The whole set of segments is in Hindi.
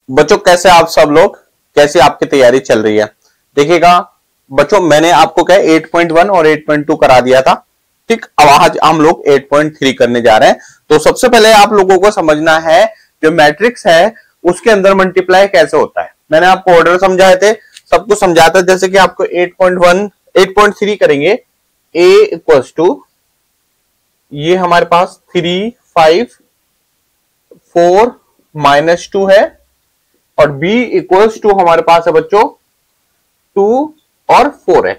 बच्चों कैसे आप सब लोग, कैसी आपकी तैयारी चल रही है? देखिएगा बच्चों, मैंने आपको क्या 8.1 और 8.2 करा दिया था, ठीक। अब आज हम लोग 8.3 करने जा रहे हैं। तो सबसे पहले आप लोगों को समझना है जो मैट्रिक्स है उसके अंदर मल्टीप्लाई कैसे होता है। मैंने आपको ऑर्डर समझाए थे, सब कुछ समझाया था। जैसे कि आपको 8.1 8.3 करेंगे, a इक्वल्स टू ये हमारे पास 3 5 4 -2 है, और b इक्वल्स टू हमारे पास है बच्चों 2 और 4 है।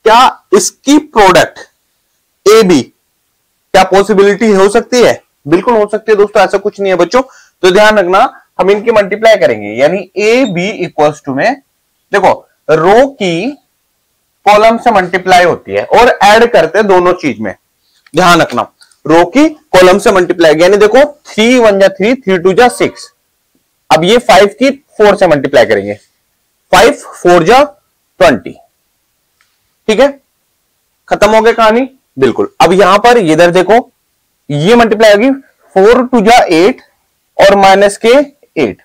क्या इसकी प्रोडक्ट ए बी क्या पॉसिबिलिटी हो सकती है? बिल्कुल हो सकती है दोस्तों, ऐसा कुछ नहीं है बच्चों। तो ध्यान रखना, हम इनकी मल्टीप्लाई करेंगे, यानी ए बी इक्वल्स टू में देखो रो की कॉलम से मल्टीप्लाई होती है और ऐड करते हैं दोनों चीज में। ध्यान रखना, रो की कॉलम से मल्टीप्लाई, यानी देखो 3 1 जा 3 3 2 जा 6। अब ये 5 की 4 से मल्टीप्लाई करेंगे, 5 4 जा 20। ठीक है, खत्म हो गया कहानी। बिल्कुल। अब यहां पर इधर देखो, ये मल्टीप्लाई होगी 4 2 जा 8 और माइनस के 8,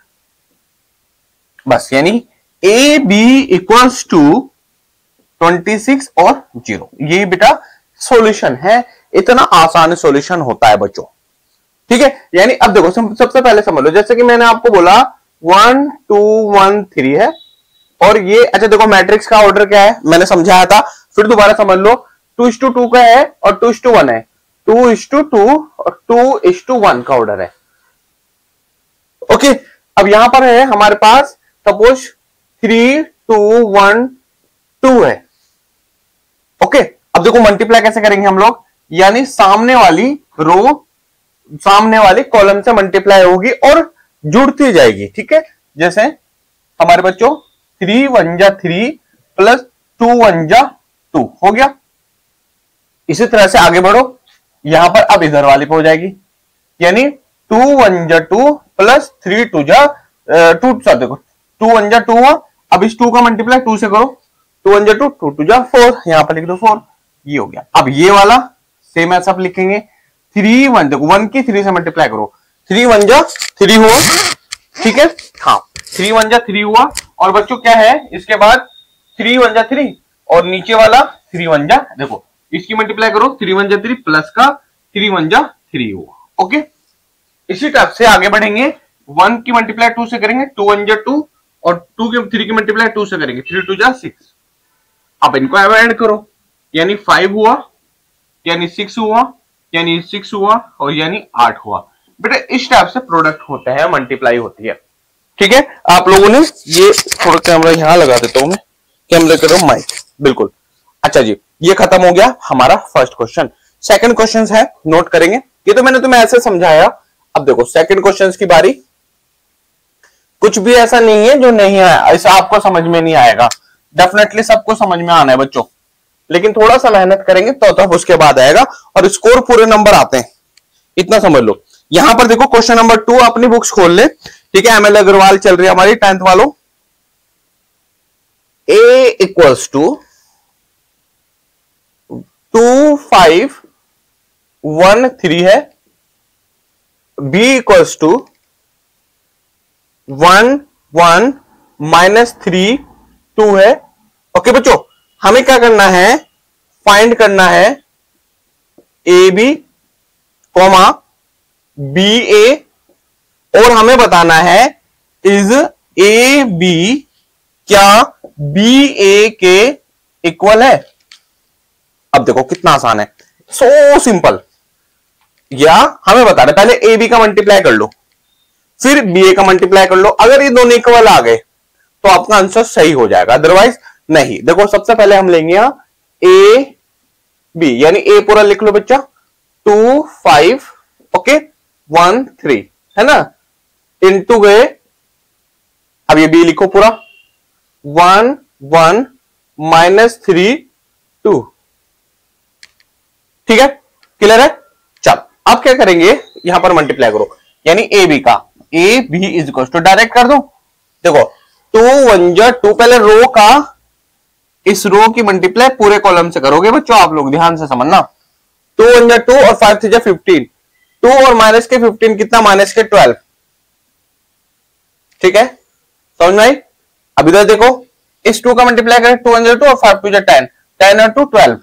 बस। यानी ए बी इक्वल्स टू 26 और 0। ये बेटा सॉल्यूशन है। इतना आसान सॉल्यूशन होता है बच्चों, ठीक है। यानी अब देखो सबसे पहले समझ लो, जैसे कि मैंने आपको बोला 1 2 1 3 है, और ये अच्छा देखो मैट्रिक्स का ऑर्डर क्या है मैंने समझाया था, फिर दोबारा समझ लो। 2:2 का है और 2:1 है, 2:2 और 2:1 का ऑर्डर है। ओके, अब यहां पर है हमारे पास सपोज 3 2 1 2 है। ओके, अब देखो मल्टीप्लाई कैसे करेंगे हम लोग, यानी सामने वाली रो सामने वाली कॉलम से मल्टीप्लाई होगी और जुड़ती जाएगी। ठीक है, जैसे हमारे बच्चों 3 1 जा 3 प्लस 2 1 जा 2 हो गया। इसी तरह से आगे बढ़ो, यहां पर अब इधर वाली पे हो जाएगी, यानी 2 1 जा 2 प्लस 3 2 जा 2। देखो 2 1 जा 2 हुआ, अब इस 2 का मल्टीप्लाई 2 से करो, 2 1 जा 2 2 2 जा 4, यहां पर लिख दो 4। ये हो गया। अब ये वाला सेम ऐसा लिखेंगे, 3 1 देखो 1 की 3 से मल्टीप्लाई करो, 3 1 जा 3 हुआ। ठीक है, हाँ 3 1 जा 3 हुआ। और बच्चों क्या है इसके बाद 3 1 जा 3 और नीचे वाला 3 1 जा, देखो इसकी मल्टीप्लाई करो, 3 1 जा 3 प्लस का 3 1 जा 3 हुआ। ओके, इसी टाइप से आगे बढ़ेंगे, 1 की मल्टीप्लाई 2 से करेंगे, 2 1 जा 2 और 3 की मल्टीप्लाई 2 से करेंगे, 3 2 जा 6। अब इनको ऐड करो, यानी 5 हुआ, यानी 6 हुआ, यानी 6 हुआ और यानी 8 हुआ। बेटा इस टाइप से प्रोडक्ट होता है, मल्टीप्लाई होती है। ठीक है, आप लोगों ने ये थोड़ा कैमरा यहां लगा देता हूं मैं, कैमरा करो माइक, बिल्कुल। अच्छा जी, ये खत्म हो गया हमारा फर्स्ट क्वेश्चन। सेकंड क्वेश्चन है, नोट करेंगे। ये तो मैंने तुम्हें ऐसे समझाया। अब देखो सेकंड क्वेश्चन की बारी। कुछ भी ऐसा नहीं है जो नहीं आया, ऐसा आपको समझ में नहीं आएगा, डेफिनेटली सबको समझ में आना है बच्चों, लेकिन थोड़ा सा मेहनत करेंगे तो तब उसके बाद आएगा और स्कोर पूरे नंबर आते हैं, इतना समझ लो। यहां पर देखो क्वेश्चन नंबर 2, अपनी बुक्स खोल ले। ठीक है, ML अग्रवाल चल रही है हमारी 10th वालों। A इक्वल्स टू 2 5 1 3 है, B इक्वल्स टू 1 1 -3 2 है। ओके बच्चों, हमें क्या करना है, फाइंड करना है ए बी कॉमा बी ए, और हमें बताना है इज ए बी क्या बी ए के इक्वल है। अब देखो कितना आसान है, सो सिंपल। या हमें बताना, पहले ए बी का मल्टीप्लाई कर लो, फिर बी ए का मल्टीप्लाई कर लो। अगर ये दोनों इक्वल आ गए तो आपका आंसर सही हो जाएगा, अदरवाइज नहीं। देखो सबसे पहले हम लेंगे यहां ए बी, यानी ए पूरा लिख लो बच्चा, 2 5 ओके 1 3 है ना, इनटू गए। अब ये बी लिखो पूरा, 1 1 -3 2। ठीक है, क्लियर है। चल अब क्या करेंगे, यहां पर मल्टीप्लाई करो, यानी ए बी का, A B is equal to direct कर दो। देखो 2 1 जा 2, पहले रो का इस रो की मल्टीप्लाई पूरे कॉलम से करोगे बच्चों, आप लोग ध्यान से समझना। 2 1 जा 2 और 5 3 जा 15, 2 और माइनस के 15 कितना, -12। ठीक है, समझ में आई। अब इधर देखो, इस 2 का मल्टीप्लाई करें 2 1 2 और 5 2 10, 10 और 2 12।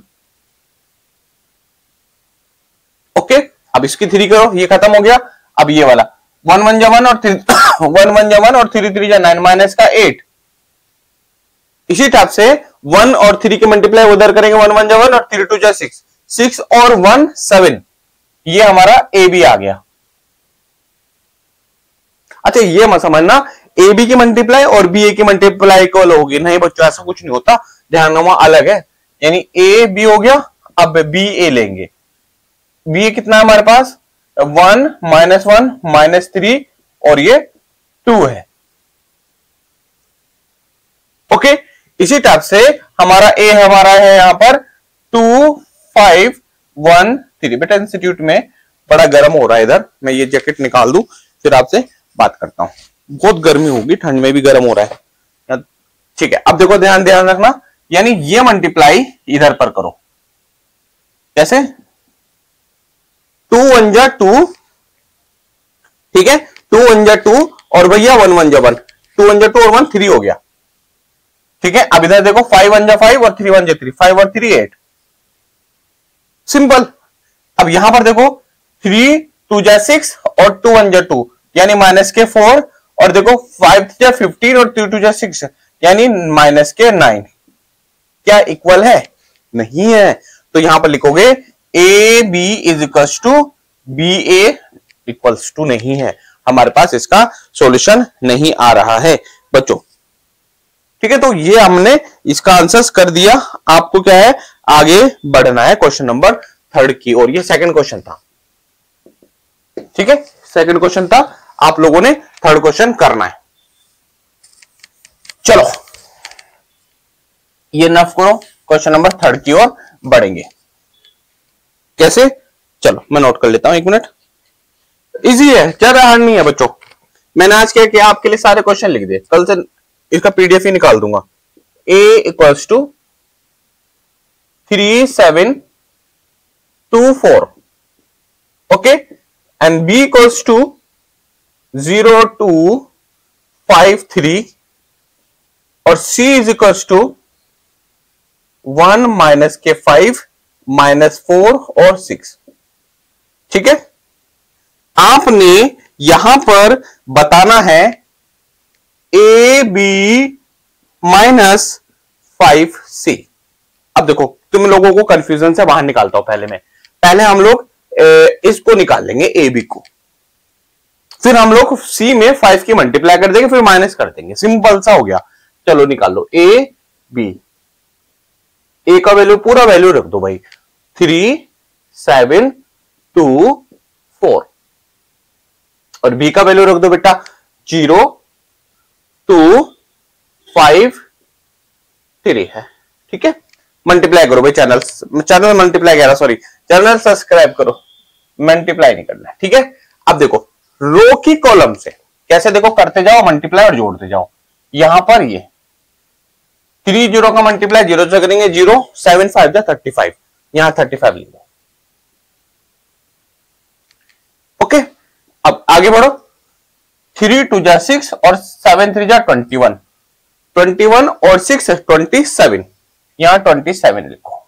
ओके, अब इसकी 3 करो, ये खत्म हो गया। अब ये वाला 1 1 जा 1 और 3 1 1 जा 1 और 3 3 जा 9 माइनस का 8। इसी टाइप से 1 और 3 के मल्टीप्लाई उधर करेंगे, 1 1 जा 1 और 3 2 जा 6, 6 और 1 7। ये हमारा ए बी आ गया। अच्छा, ये मत समझना ए बी की मल्टीप्लाई और बी ए की मल्टीप्लाई इक्वल होगी, नहीं बच्चों, ऐसा कुछ नहीं होता, ध्यान रखना अलग है। यानी ए बी हो गया, अब बी ए लेंगे। बी ए कितना है हमारे पास, 1 -1 -3 और ये 2 है। ओके, इसी टाइप से हमारा ए हमारा है यहां पर 2 5 1 3। बेटा इंस्टीट्यूट में बड़ा गर्म हो रहा है इधर, मैं ये जैकेट निकाल दूं फिर आपसे बात करता हूं। बहुत गर्मी होगी, ठंड में भी गर्म हो रहा है। ठीक है, अब देखो ध्यान रखना, यानी ये मल्टीप्लाई इधर पर करो। कैसे, 2 1 जा 2, ठीक है, 2 1 जा 2 और भैया 1 1 जा 1, 2 1 जा 2 और 1 3 हो गया। ठीक है, अब इधर देखो 5 1 जा 5 और 3 1 जा 3, 5 और 3 8, सिंपल। अब यहां पर देखो 3 2 जा 6 और 2 1 जा 2 यानी माइनस के 4, और देखो 5 जा 15 और 3 2 जा 6 यानी माइनस के 9। क्या इक्वल है, नहीं है। तो यहां पर लिखोगे A B is equals to B A equals to, नहीं है, हमारे पास इसका सॉल्यूशन नहीं आ रहा है बच्चों। ठीक है, तो ये हमने इसका आंसर कर दिया। आपको क्या है, आगे बढ़ना है क्वेश्चन नंबर 3 की ओर। ये सेकंड क्वेश्चन था, ठीक है, सेकंड क्वेश्चन था, आप लोगों ने 3rd क्वेश्चन करना है। चलो ये नफ करो, क्वेश्चन नंबर 3rd की ओर बढ़ेंगे। कैसे, चलो मैं नोट कर लेता हूं, 1 मिनट। इजी है, ज्यादा हार्ड नहीं है बच्चों। मैंने आज क्या किया, आपके लिए सारे क्वेश्चन लिख दिए, कल से इसका पीडीएफ ही निकाल दूंगा। a equals to 3 7 2 4, okay, and b equals to 0 2 5 3 और c is equals to 1 minus के 5 -4 और 6। ठीक है, आपने यहां पर बताना है ए बी -5c। अब देखो तुम लोगों को कंफ्यूजन से बाहर निकालता हूं। पहले हम लोग इसको निकाल लेंगे ए बी को, फिर हम लोग सी में 5 की मल्टीप्लाई कर देंगे, फिर माइनस कर देंगे, सिंपल सा हो गया। चलो निकालो ए बी। ए का वैल्यू पूरा वैल्यू रख दो भाई, 3 7 2 4, और बी का वैल्यू रख दो बेटा 0 2 5 3 है। ठीक है, मल्टीप्लाई करो भाई, चैनल मल्टीप्लाई कह रहा, सॉरी चैनल सब्सक्राइब करो, मल्टीप्लाई नहीं करना है। ठीक है, अब देखो रो की कॉलम से कैसे, देखो करते जाओ मल्टीप्लाई और जोड़ते जाओ। यहां पर ये 3 0 का मल्टीप्लाई 0 से करेंगे 0, 7 5 जा 35, यहां 35 लिख दो। ओके, अब आगे बढ़ो, 3 2 जा 6 और 7 3 जा 21, 21 और 6 27, यहां 27 लिखो।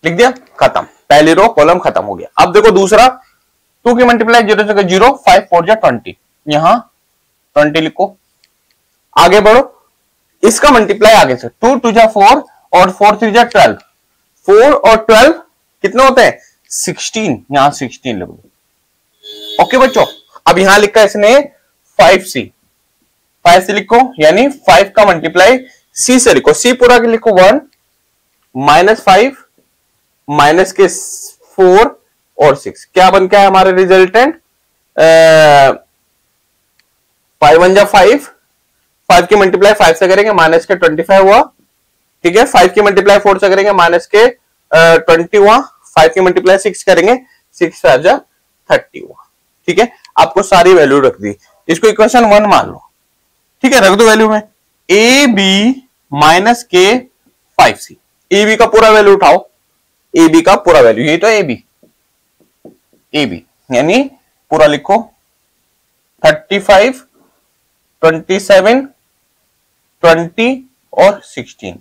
लिख दिया, खत्म, पहली रो कॉलम खत्म हो गया। अब देखो दूसरा, 2 की मल्टीप्लाई 0 से 0, 5 4 जा 20, यहां 20 लिखो। आगे बढ़ो, इसका मल्टीप्लाई आगे से 2 2 जा 4 और 4 3 जा 12, 4 और 12 कितने होते हैं 16, यहां 16 लिख दो। ओके बच्चों, अब यहां लिखा है इसने 5c, 5c लिखो, यानी 5 का मल्टीप्लाई c से लिखो, c पूरा के लिखो 1 -5 माइनस के 4 और 6, क्या बन गया है हमारा रिजल्टेंट, 5 1 जा 5, 5 की मल्टीप्लाई 5 से करेंगे माइनस के 25 हुआ। ठीक है, 5 की मल्टीप्लाई 4 से करेंगे माइनस के 20 हुआ, 5 की मल्टीप्लाई 6 करेंगे 6 5 जा 30 हुआ। ठीक है, आपको सारी वैल्यू रख दी, इसको इक्वेशन 1 मान लो। ठीक है, रख दो वैल्यू में, ए बी माइनस के 5c, ए बी का पूरा वैल्यू उठाओ, ए बी का पूरा वैल्यू, ये तो ए बी यानी पूरा लिखो 35 27, 20 और 16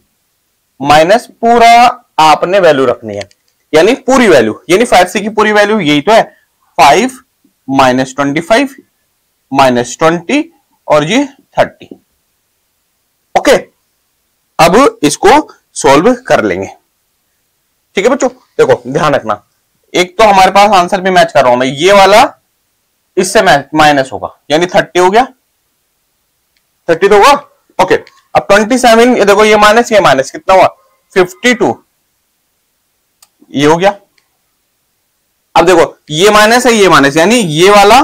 माइनस पूरा आपने वैल्यू रखनी है, यानी पूरी वैल्यू, यानी 5C की पूरी वैल्यू यही तो है, 5 माइनस 25 माइनस 20 और ये 30। ओके, अब इसको सॉल्व कर लेंगे। ठीक है बच्चों, देखो ध्यान रखना, एक तो हमारे पास आंसर भी मैच कर रहा हूं मैं, ये वाला इससे माइनस होगा, यानी 30 हो गया, 30 तो हुआ। ओके, अब 27, ये देखो ये माइनस कितना हुआ, 52, ये हो गया। अब देखो ये माइनस है, ये माइनस, यानी ये वाला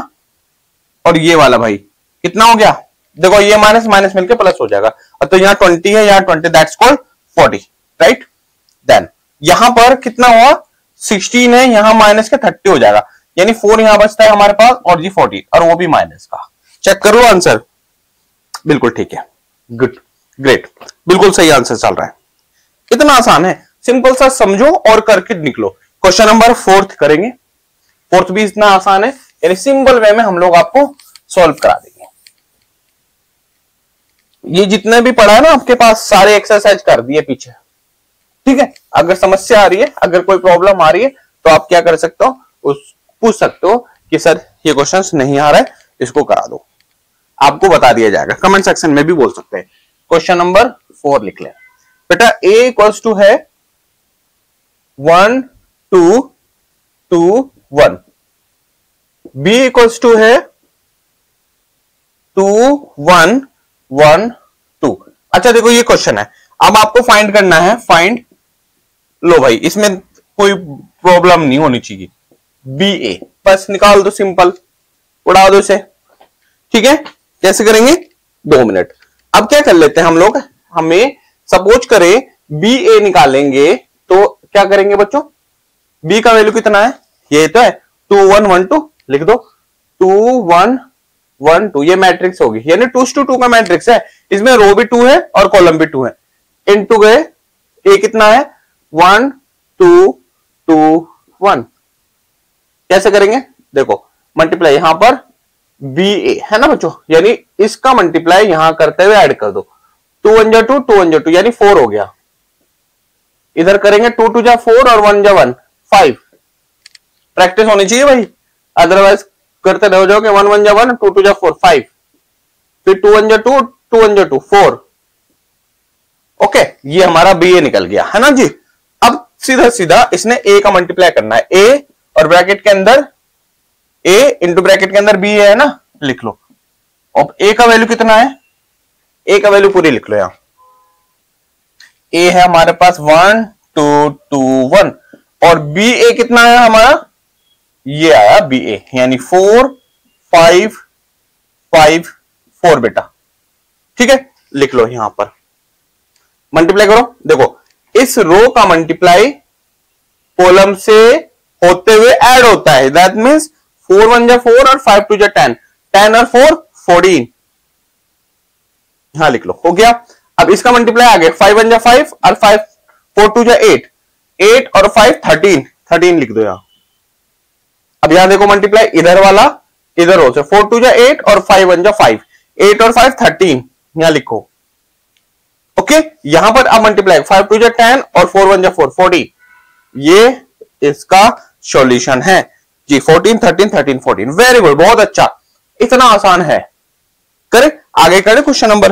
और ये वाला भाई कितना हो गया, देखो ये माइनस माइनस मिलकर प्लस हो जाएगा, और तो यहाँ 20 है, यहाँ 20, दैट्स कॉल्ड 40, राइट। देन यहां पर कितना हुआ, 16 है, यहां माइनस के 30 हो जाएगा, यानी 4 यहां बचता है हमारे पास, और जी 40, और वो भी माइनस का। चेक कर लो आंसर, बिल्कुल ठीक है, गुड, ग्रेट, बिल्कुल सही आंसर चल रहा है। इतना आसान है, सिंपल सा समझो और करके निकलो। क्वेश्चन नंबर 4 करेंगे, 4 भी इतना आसान है, यानी सिंपल वे में हम लोग आपको सॉल्व करा देंगे। ये जितने भी पढ़ा है ना आपके पास, सारे एक्सरसाइज कर दिए पीछे, ठीक है। अगर समस्या आ रही है, अगर कोई प्रॉब्लम आ रही है, तो आप क्या कर सकते हो, पूछ सकते हो कि सर ये क्वेश्चंस नहीं आ रहा है, इसको करा दो, आपको बता दिया जाएगा। कमेंट सेक्शन में भी बोल सकते हैं। क्वेश्चन नंबर 4 लिख लें बेटा। a इक्वल्स टू है 1 2 2 1, b इक्वल्स टू है 2 1 1 2। अच्छा देखो ये क्वेश्चन है, अब आपको फाइंड करना है, फाइंड लो भाई, इसमें कोई प्रॉब्लम नहीं होनी चाहिए, बी ए बस निकाल दो, सिंपल उड़ा दो इसे, ठीक है। कैसे करेंगे, 2 मिनट। अब क्या कर लेते हैं हम लोग, हमें सपोज करें बी ए निकालेंगे, तो क्या करेंगे बच्चों, बी का वैल्यू कितना है, ये तो है 2 1 1 2, लिख दो 2 1 1 2, ये मैट्रिक्स होगी, यानी 2:2 का मैट्रिक्स है, इसमें रो भी 2 है और कॉलम भी 2 है, इनटू गए ए कितना है 1 2 2 1। कैसे करेंगे, देखो मल्टीप्लाई यहां पर बी ए है ना बच्चों, यानी इसका मल्टीप्लाई यहां करते हुए ऐड कर दो, 2 1 जा 2 2 1 जा 2, यानी 4 हो गया। इधर करेंगे 2 2 जा 4 और 1 जा 1 5। प्रैक्टिस होनी चाहिए भाई, अदरवाइज करते रह जाओगे, 1 1 जा 1 2 2 जा 4 5, फिर 2 1 जा 2 2 1 जा 2 4। ओके, ये हमारा बी ए निकल गया है ना जी। अब सीधा सीधा इसने ए का मल्टीप्लाई करना है, ए और ब्रैकेट के अंदर ए इंटू ब्रैकेट के अंदर बी है ना, लिख लो। अब ए का वैल्यू कितना है, ए का वैल्यू पूरी लिख लो यहां, ए है हमारे पास 1 2 2 1, और बी ए कितना है हमारा, ये आया बी ए, यानी 4 5 5 4 बेटा, ठीक है। लिख लो यहां पर, मल्टीप्लाई करो, देखो इस रो का मल्टीप्लाई कॉलम से होते हुए ऐड होता है, दैट मींस 4 1 जा 4 और 5 2 जा 10, 10 और 4 14, यहां लिख लो, हो गया। अब इसका मल्टीप्लाई आ गया, 5 1 जा 5 और 5 4 2 जा 8, 8 और 5 13, 13 लिख दो यहां। अब यहां देखो मल्टीप्लाई इधर वाला इधर हो, 4 2 जा 8 और 5 1 जा 5, 8 और 5 13, यहां लिखो। ओके, यहां पर अब मल्टीप्लाई 5 2 जा 10 और 4 1 जा 4 40, ये इसका सॉल्यूशन है जी, 14 13 13 14। वेरी गुड, बहुत अच्छा, इतना आसान है। करें आगे, करें क्वेश्चन नंबर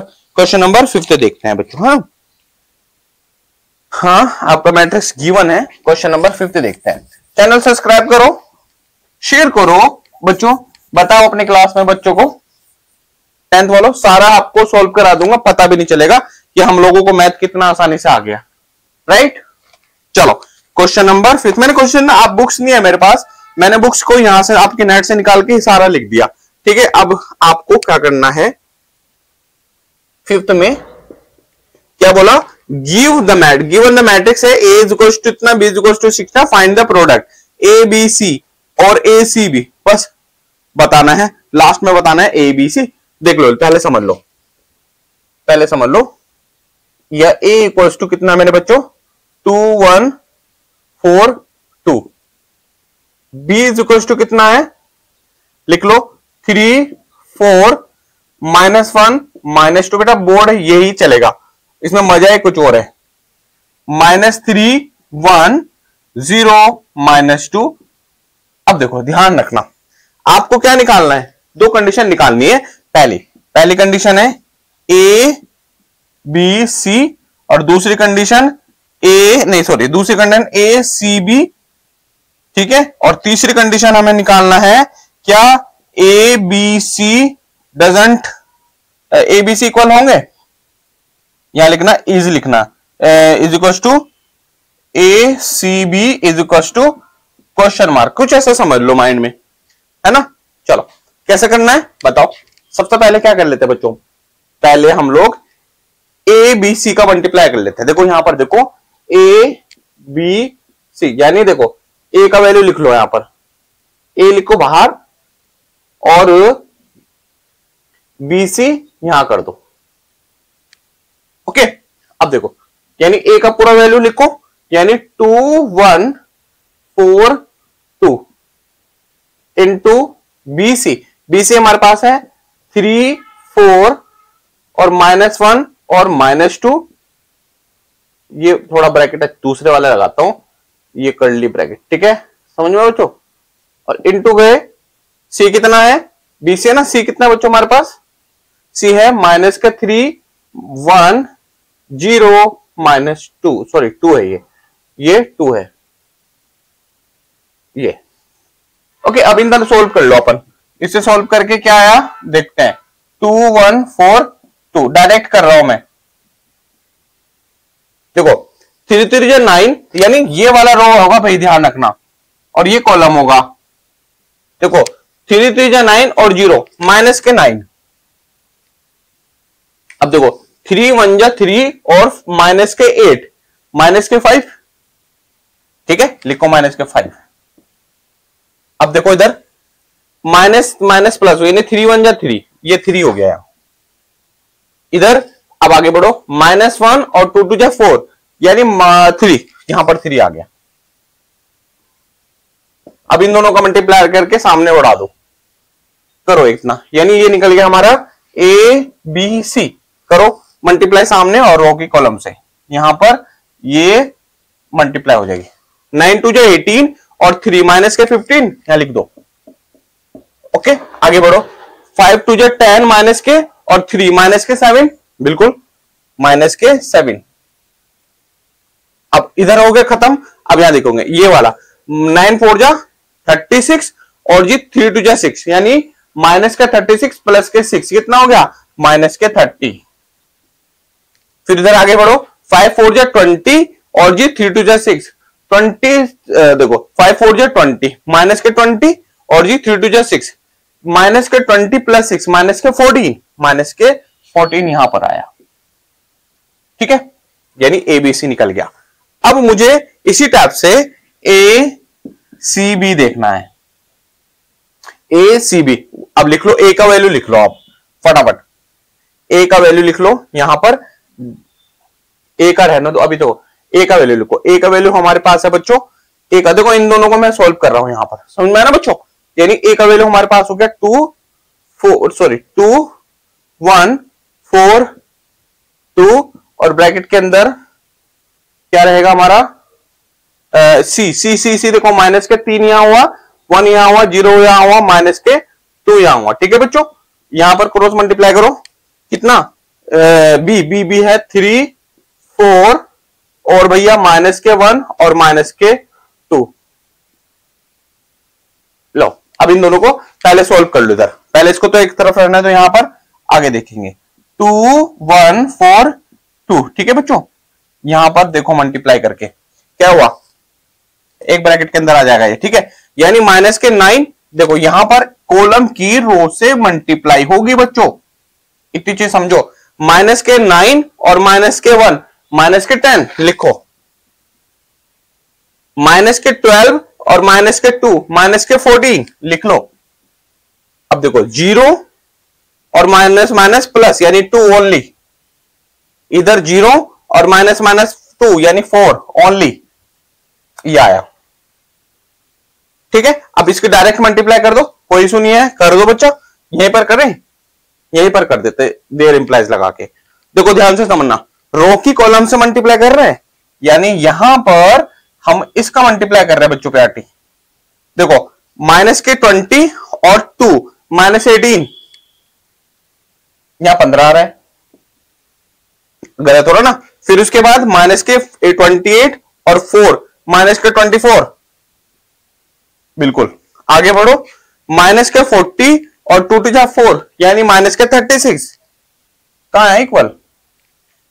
5 देखते हैं बच्चों। हाँ आपका मैट्रिक्स गिवन है, क्वेश्चन नंबर 5 देखते हैं। चैनल सब्सक्राइब करो, शेयर करो बच्चों, बताओ अपने क्लास में बच्चों को, 10th वालों, सारा आपको सॉल्व करा दूंगा, पता भी नहीं चलेगा कि हम लोगों को मैथ कितना आसानी से आ गया, राइट। चलो क्वेश्चन नंबर 5, मैंने क्वेश्चन, आप बुक्स नहीं है मेरे पास, मैंने बुक्स को यहां से आपके नेट से निकाल के सारा लिख दिया, ठीक है। अब आपको क्या करना है, 5th में क्या बोला, गिवन द मैट्रिक्स है, ए इज इक्वल टू इतना, B is equal to 6, find the product A B C और ए सी बी, बस बताना है, लास्ट में बताना है ए बी सी। देख लो, पहले समझ लो, या ए इक्वल टू कितना मेरे बच्चों, 2 1 4 2, बी इज इक्वल टू कितना है, लिख लो 3 4 -1 -2 बेटा बोर्ड है यही चलेगा, इसमें मजा ही कुछ और है। -3 1 0 -2। अब देखो ध्यान रखना, आपको क्या निकालना है, दो कंडीशन निकालनी है। पहली कंडीशन है ए बी सी और दूसरी कंडीशन दूसरी कंडीशन ए सी बी, ठीक है। और तीसरी कंडीशन हमें निकालना है क्या, A B C doesn't, A B C equal होंगे, यहां लिखना इज लिखना is equal to A C B is equal to question mark, कुछ ऐसा समझ लो माइंड में, है ना। चलो कैसे करना है बताओ। सबसे पहले क्या कर लेते हैं बच्चों, पहले हम लोग ए बी सी का मल्टीप्लाई कर लेते हैं। देखो यहां पर देखो ए बी सी, यानी देखो ए का वैल्यू लिख लो, यहां पर ए लिखो बाहर और बी सी यहां कर दो, ओके। अब देखो यानी ए का पूरा वैल्यू लिखो, यानी 2 1 4 2 into B C, B C हमारे पास है 3 4 और -1 और -2, ये थोड़ा ब्रैकेट दूसरे वाला लगाता हूं, ये कर्ली ब्रैकेट, ठीक है, समझ में बच्चों। और इनटू गए सी कितना है, बी सी है ना, सी कितना बच्चों हमारे पास, सी है -3 1 0 -2, सॉरी 2 है ये 2 है ये, ओके। अब इन दोनों सोल्व कर लो अपन, इससे सोल्व करके क्या आया देखते हैं। 2 1 4 2 डायरेक्ट कर रहा हूं मैं, देखो 3 3 9, यानी ये वाला रो होगा भाई, ध्यान रखना, और ये कॉलम होगा। देखो 3 3 9 और 0 माइनस के 9। अब देखो 3 1 3 और माइनस के 8 माइनस के 5, ठीक है, लिखो माइनस के 5। अब देखो इधर माइनस माइनस प्लस, यानी 3 1 3, ये 3 हो गया इधर। अब आगे बढ़ो, -1 और 2 2 4, यानी 3, यहां पर 3 आ गया। अब इन दोनों का मल्टीप्लाई करके सामने बढ़ा दो, करो इतना, यानी ये निकल गया हमारा ए बी सी। करो मल्टीप्लाई सामने और रो की कॉलम से, यहां पर ये मल्टीप्लाई हो जाएगी। 9 2 18 और 3 माइनस के 15, यहां लिख दो, ओके। आगे बढ़ो, 5 2 10 माइनस के और 3 माइनस के 7, बिल्कुल माइनस के 7। अब इधर हो गया खत्म। अब यहां देखोगे ये वाला 9 4 36 और जी 3 2 6, यानी माइनस का 36 प्लस के 6 कितना हो गया, माइनस के 30। फिर इधर आगे बढ़ो, 5 4 20 और जी 3 2 6 20, देखो 5 4 20 माइनस के 20 और जी 3 2 6 माइनस के 20 प्लस 6 माइनस के 14, माइनस के 14 यहां पर आया, ठीक है, यानी एबीसी निकल गया। अब मुझे इसी टाइप से ए सी बी देखना है, ए सी बी। अब लिख लो, ए का वैल्यू लिख लो आप फटाफट, ए का वैल्यू लिख लो यहां पर, ए का रहना दो अभी, तो ए का वैल्यू लिखो। ए का वैल्यू हमारे पास है बच्चों, ए का देखो, इन दोनों को मैं सॉल्व कर रहा हूं यहां पर, समझ में आया ना बच्चों। यानी ए का वैल्यू हमारे पास हो गया 2 1 4 2 और ब्रैकेट के अंदर क्या रहेगा हमारा सी सी सी सी, देखो माइनस के 3 यहां हुआ, 1 यहां हुआ, 0 यहां हुआ, माइनस के 2 यहां हुआ, ठीक है बच्चों। यहां पर क्रॉस मल्टीप्लाई करो, कितना बी बी बी है 3 4 और भैया माइनस के 1 और माइनस के 2। लो अब इन दोनों को पहले सोल्व कर लो इधर, पहले इसको तो एक तरफ रखना है, तो यहां पर आगे देखेंगे 2 1 4 2, ठीक है बच्चों। यहां पर देखो मल्टीप्लाई करके क्या हुआ, एक ब्रैकेट के अंदर आ जाएगा ये, ठीक है, यानी माइनस के 9, देखो यहां पर कॉलम की रो से मल्टीप्लाई होगी बच्चों, इतनी चीज समझो। माइनस के 9 और माइनस के 1 माइनस के 10 लिखो, माइनस के 12 और माइनस के 2 माइनस के 14 लिख लो। अब देखो 0 और माइनस माइनस प्लस यानी 2 ओनली, इधर 0 और माइनस माइनस 2 यानी 4 ओनली, ये आया, ठीक है। अब इसके डायरेक्ट मल्टीप्लाई कर दो, कोई इशू नहीं है, कर दो बच्चा, यहीं पर करें, यहीं पर कर देते देयर इंप्लाइज लगा के। देखो ध्यान से समझना, रो की कॉलम से मल्टीप्लाई कर रहे हैं, यानी यहां पर हम इसका मल्टीप्लाई कर रहे हैं बच्चों प्रायोरिटी। देखो माइनस के 20 और 2 माइनस 18, यहां 15 आ रहा है, गलत हो रहा ना। फिर उसके बाद माइनस के 28 और 4 माइनस के 24, बिल्कुल आगे बढ़ो, माइनस के 40 और 2 टू 4 यानी माइनस के 36, कहां है इक्वल।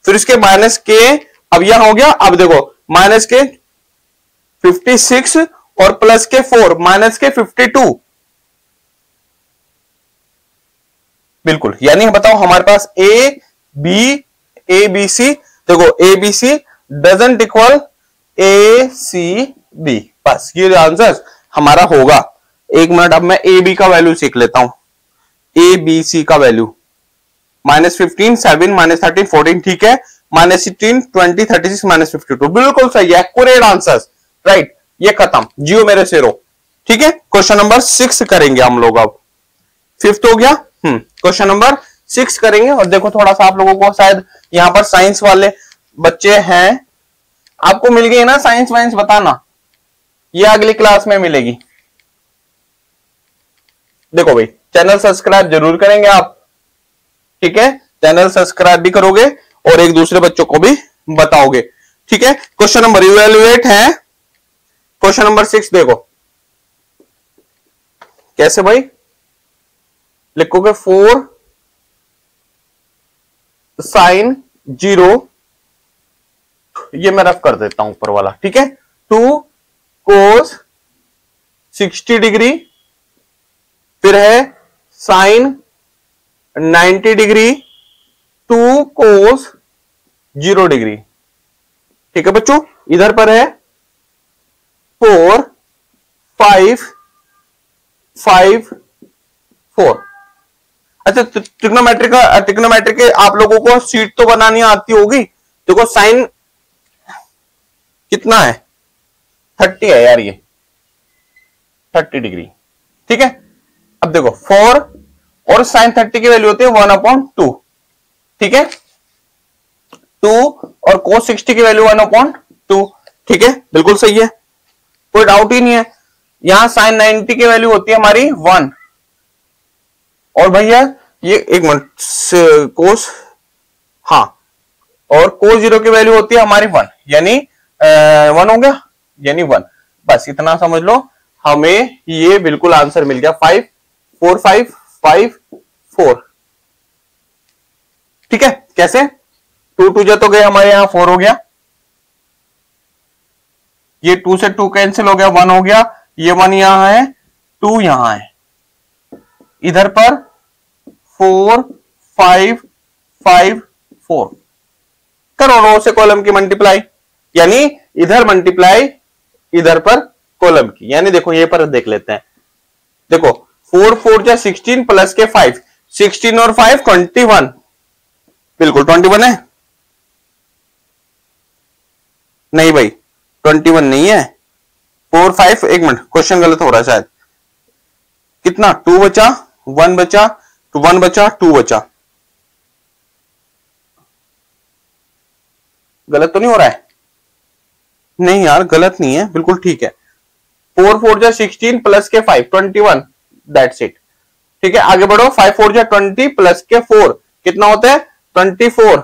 फिर उसके माइनस के, अब यह हो गया, अब देखो माइनस के 56 और प्लस के 4 माइनस के 52, बिल्कुल, यानी बताओ हमारे पास ए बी सी, देखो A B C doesn't equal A C B, बस ये आंसर हमारा होगा। एक मिनट, अब मैं ए बी का वैल्यू सीख लेता हूं। ए बी सी का वैल्यू -15 7 -13 14, ठीक है, -16 20 36 -52, बिल्कुल सही है, एक्यूरेट आंसर, राइट। ये खत्म, जियो मेरे से रो, ठीक है। क्वेश्चन नंबर 6 करेंगे हम लोग, अब 5th हो गया, क्वेश्चन नंबर 6 करेंगे। और देखो थोड़ा सा आप लोगों को शायद यहां पर साइंस वाले बच्चे हैं, आपको मिल गई ना साइंस वाइंस, बताना, ये अगली क्लास में मिलेगी। देखो भाई चैनल सब्सक्राइब जरूर करेंगे आप, ठीक है, चैनल सब्सक्राइब भी करोगे और एक दूसरे बच्चों को भी बताओगे, ठीक है। क्वेश्चन नंबर इवैल्यूएट है, क्वेश्चन नंबर 6 देखो कैसे भाई लिखोगे, 4 sin 0, ये मैं रफ कर देता हूं ऊपर वाला, ठीक है, 2 cos 60 डिग्री, फिर है sin 90 डिग्री, 2 cos 0 डिग्री, ठीक है बच्चों। इधर पर है 4 5 5 4। अच्छा, ट्रिग्नोमेट्रिक के आप लोगों को सीट तो बनानी आती होगी। देखो साइन कितना है, 30 है यार, ये 30 डिग्री, ठीक है। अब देखो 4 और साइन 30 की वैल्यू होती है 1/2, ठीक है, 2 और कोस 60 की वैल्यू 1/2, ठीक है, बिल्कुल सही है, कोई डाउट ही नहीं है। यहां साइन 90 की वैल्यू होती है हमारी 1, और भैया ये एक मिनट, कोस, हाँ, और कोस 0 की वैल्यू होती है हमारी 1, यानी 1 हो गया, यानी 1, बस इतना समझ लो, हमें ये बिल्कुल आंसर मिल गया, 5 4 5 5 4, ठीक है। कैसे 2 2 तो गए हमारे यहां, 4 हो गया, ये 2 से 2 कैंसिल हो गया, 1 हो गया, ये 1 यहां है, 2 यहां है, इधर पर 4 5 5 4, करो रो से कॉलम की मल्टीप्लाई, यानी इधर मल्टीप्लाई इधर पर कॉलम की, यानी देखो ये पर देख लेते हैं। देखो 4 4 जा 16 प्लस के 5, 16 और 5 21, बिल्कुल 21 है, नहीं भाई 21 नहीं है, 4 5, एक मिनट क्वेश्चन गलत हो रहा है शायद, कितना 2 बचा 1 बचा, 1 बचा 2 बचा, गलत तो नहीं हो रहा है, नहीं यार गलत नहीं है, बिल्कुल ठीक है। 4 4 जा 16 प्लस के 5 21, दैट्स इट, ठीक है। आगे बढ़ो, 5 4 जा 20 प्लस के 4 कितना होता है 24,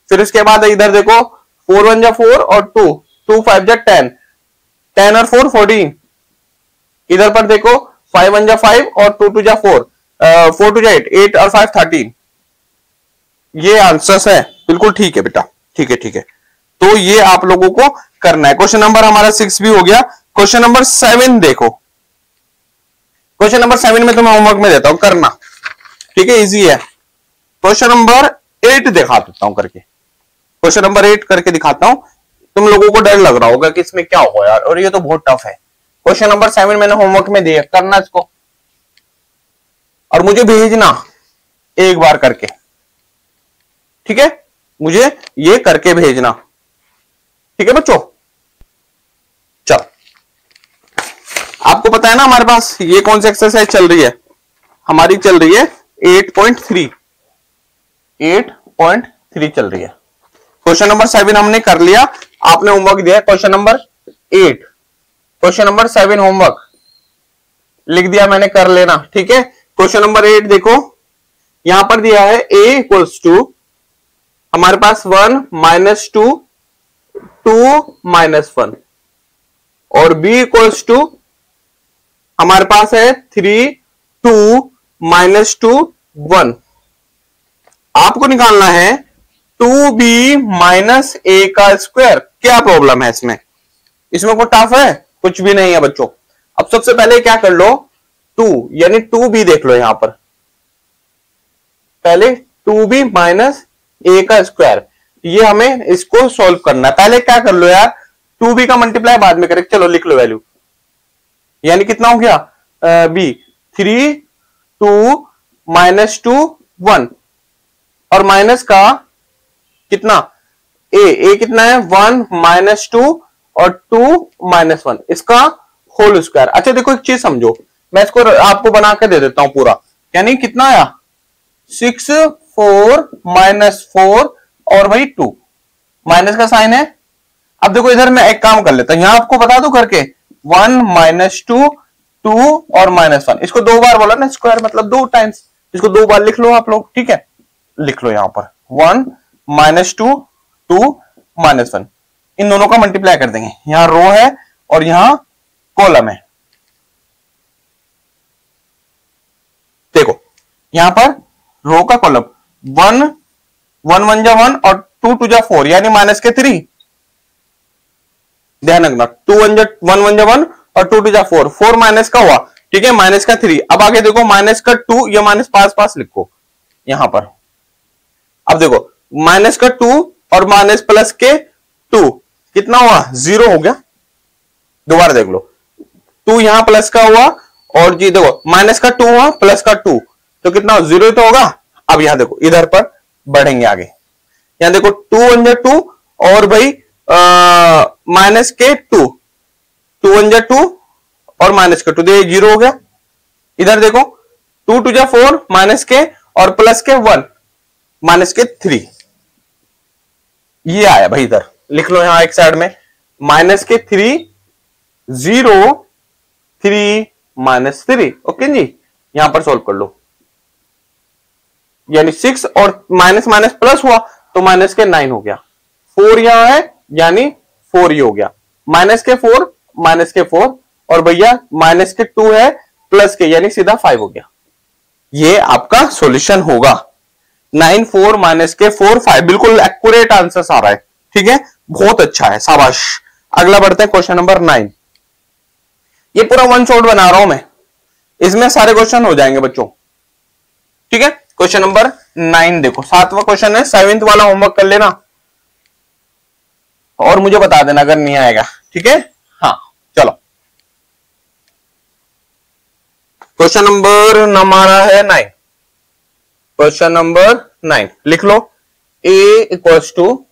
फिर उसके बाद इधर देखो 4 1 जा 4 और 2 2 5 जा 10 10 और 4 14, इधर पर देखो 5 1 जा 5 और 2 2 जा 4 4 2 जा 8 8 और 5 13, ये आंसर है, बिल्कुल ठीक है बेटा, ठीक है ठीक है। तो ये आप लोगों को करना है। क्वेश्चन नंबर हमारा 6 भी हो गया। क्वेश्चन नंबर 7 देखो, क्वेश्चन नंबर 7 में तुम्हें होमवर्क में देता हूं करना, ठीक है, इजी है। क्वेश्चन नंबर 8 दिखा देता हूं करके, क्वेश्चन नंबर 8 करके दिखाता हूं, तुम लोगों को डर लग रहा होगा कि इसमें क्या होगा यार, और ये तो बहुत टफ है। क्वेश्चन नंबर 7 मैंने होमवर्क में दिया, करना इसको और मुझे भेजना एक बार करके, ठीक है, मुझे ये करके भेजना, ठीक है बच्चों। चल, आपको पता है ना हमारे पास ये कौन सी एक्सरसाइज चल रही है, हमारी चल रही है 8.3 8.3 चल रही है। क्वेश्चन नंबर 7 हमने कर लिया, आपने होमवर्क दिया question number 8। Question number 7 homework लिख दिया मैंने, कर लेना, ठीक है। क्वेश्चन नंबर 8 देखो, यहां पर दिया है a इक्वल्स टू हमारे पास 1 माइनस 2 2 माइनस 1 और b इक्वल्स टू हमारे पास है 3 2 माइनस 2 1। आपको निकालना है 2b माइनस a का स्क्वायर। क्या प्रॉब्लम है इसमें? इसमें कोई टफ है? कुछ भी नहीं है बच्चों। अब सबसे पहले क्या कर लो, 2 यानी 2b देख लो यहां पर, पहले 2b माइनस a का स्क्वायर, ये हमें इसको सॉल्व करना है। पहले क्या कर लो यार, 2b का मल्टीप्लाई बाद में करें, चलो लिख लो वैल्यू, यानी कितना हो गया b 3 2 माइनस 2 1 और माइनस का कितना a कितना है 1 माइनस 2 और 2 माइनस 1, इसका होल स्क्वायर। अच्छा देखो एक चीज समझो, मैं इसको आपको बना के दे देता हूं पूरा, यानी कितना आया 6 4 माइनस 4 और भाई 2, माइनस का साइन है। अब देखो इधर मैं एक काम कर लेता हूं, यहां आपको बता दो करके 1 माइनस 2 2 और माइनस 1, इसको 2 बार बोला ना स्क्वायर मतलब 2 टाइम्स, इसको 2 बार लिख लो आप लोग, ठीक है। लिख लो यहां पर 1 माइनस 2 2 माइनस 1, इन दोनों का मल्टीप्लाई कर देंगे, यहां रो है और यहां कॉलम है। देखो यहां पर रो का कॉलम 1 1 1 जा 1 और 2 2 जा 4 यानी माइनस के 3, ध्यान रखना 2 1 जा 1 जा 1 और 2 2 जा 4 4 माइनस का हुआ, ठीक है, माइनस का 3। अब आगे देखो माइनस का 2, ये माइनस पास लिखो यहां पर। अब देखो माइनस का 2 और माइनस प्लस के 2 कितना हुआ 0 हो गया। दोबारा देख लो, 2 यहां प्लस का हुआ और जी देखो माइनस का 2 हुआ प्लस का 2 तो कितना 0 तो होगा। अब यहां देखो इधर पर बढ़ेंगे आगे, यहां देखो 2 1 जा 2 और भाई माइनस के 2 2 1 जा 2 और माइनस के 2, देखिए 0 हो गया। इधर देखो 2 2 जा 4 माइनस के और प्लस के 1 माइनस के 3, ये आया भाई। इधर लिख लो यहां एक साइड में माइनस के 3 0 3 माइनस 3, ओके जी। यहां पर सोल्व कर लो, यानी 6 और माइनस माइनस प्लस हुआ तो माइनस के 9 हो गया, 4 यहां है यानी 4 ही हो गया, माइनस के 4 माइनस के 4 और भैया माइनस के 2 है प्लस के यानी सीधा 5 हो गया। ये आपका सॉल्यूशन होगा 9 4 माइनस के 4 5, बिल्कुल एक्यूरेट आंसर आ रहा है, ठीक है, बहुत अच्छा है, शाबाश। अगला बढ़ते हैं क्वेश्चन नंबर 9। ये पूरा वन शॉट बना रहा हूं मैं, इसमें सारे क्वेश्चन हो जाएंगे बच्चों, ठीक है। क्वेश्चन नंबर 9 देखो, 7वां क्वेश्चन है, 7th वाला होमवर्क कर लेना और मुझे बता देना अगर नहीं आएगा, ठीक है। हाँ चलो, क्वेश्चन नंबर हमारा है 9। क्वेश्चन नंबर 9 लिख लो, a इक्वल्स टू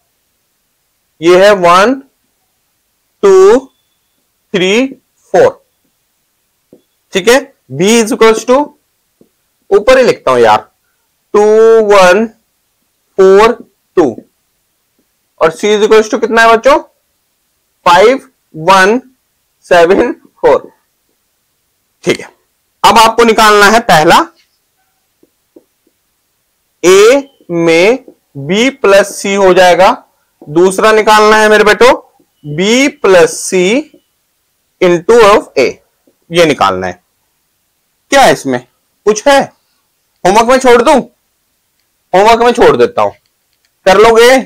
ये है 1 2 3 4, ठीक है। b इज इक्वल्स टू ऊपर ही लिखता हूं यार 2 1 4 2 और c इज इक्वल्स टू कितना है बच्चों 5 1 7 4, ठीक है। अब आपको निकालना है पहला a में b प्लस c हो जाएगा, दूसरा निकालना है मेरे बेटो b plus c into of a, ये निकालना है। क्या है इसमें कुछ है? होमवर्क में छोड़ दूं? होमवर्क में छोड़ देता हूं, कर लोगे?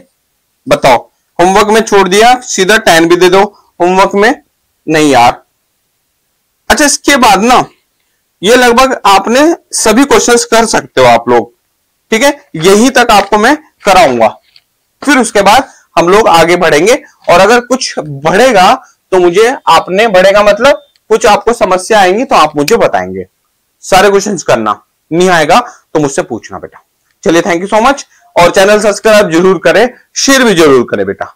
बताओ, होमवर्क में छोड़ दिया, सीधा 10 भी दे दो होमवर्क में, नहीं यार। अच्छा इसके बाद ना ये लगभग आपने सभी क्वेश्चंस कर सकते हो आप लोग, ठीक है, यहीं तक आपको मैं कराऊंगा, फिर उसके बाद हम लोग आगे बढ़ेंगे और अगर कुछ बढ़ेगा तो मुझे आपने बढ़ेगा मतलब कुछ आपको समस्या आएंगी तो आप मुझे बताएंगे। सारे क्वेश्चंस करना, नहीं आएगा तो मुझसे पूछना बेटा। चलिए थैंक यू सो मच, और चैनल सब्सक्राइब जरूर करें, शेयर भी जरूर करें बेटा।